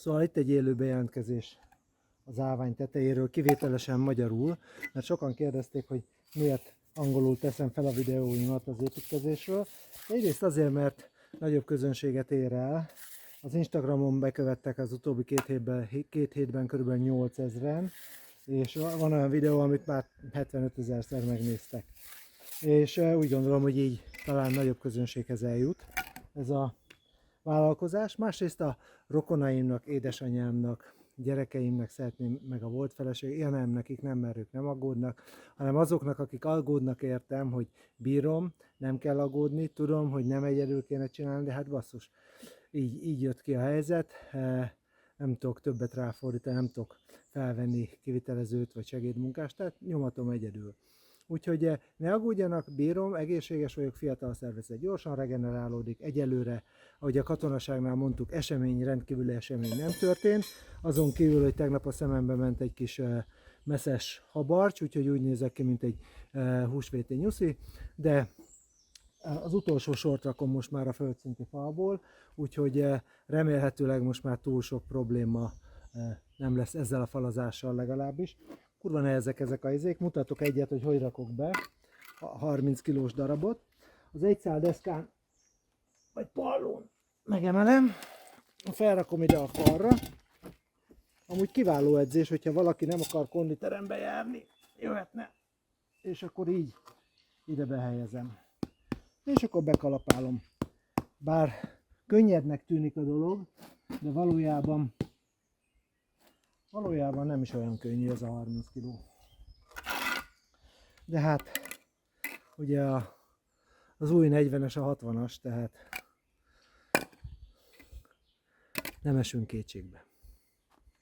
Szóval itt egy élő bejelentkezés az állvány tetejéről, kivételesen magyarul, mert sokan kérdezték, hogy miért angolul teszem fel a videóimat az építkezésről. Egyrészt azért, mert nagyobb közönséget ér el. Az Instagramon bekövettek az utóbbi két hétben kb. 8000-en, és van olyan videó, amit már 75 000-szer megnéztek. És úgy gondolom, hogy így talán nagyobb közönséghez eljut ez a vállalkozás. Másrészt a rokonaimnak, édesanyámnak, gyerekeimnek szeretném, meg a volt feleség, ilyen nem nekik nem, mert ők nem aggódnak, hanem azoknak, akik aggódnak értem, hogy bírom, nem kell aggódni, tudom, hogy nem egyedül kéne csinálni, de hát basszus, így jött ki a helyzet, nem tudok többet ráfordítani, nem tudok felvenni kivitelezőt vagy segédmunkást, tehát nyomatom egyedül. Úgyhogy ne aggódjanak, bírom, egészséges vagyok, fiatal szervezet, gyorsan regenerálódik, egyelőre, ahogy a katonaságnál mondtuk, rendkívüli esemény nem történt, azon kívül, hogy tegnap a szemembe ment egy kis messzes habarcs, úgyhogy úgy nézek ki, mint egy húsvéti nyuszi, de az utolsó sort rakom most már a földszinti falból, úgyhogy remélhetőleg most már túl sok probléma nem lesz ezzel a falazással legalábbis. Kurva nehezek ezek a izék, mutatok egyet, hogy rakok be a 30 kilós darabot. Az egy szál deszkán, vagy pallón megemelem, felrakom ide a falra. Amúgy kiváló edzés, hogyha valaki nem akar konditerembe járni, jöhetne. És akkor így ide behelyezem. És akkor bekalapálom. Bár könnyednek tűnik a dolog, de valójában nem is olyan könnyű ez a 30 kg. De hát ugye az új 40-es a 60-as, tehát nem esünk kétségbe.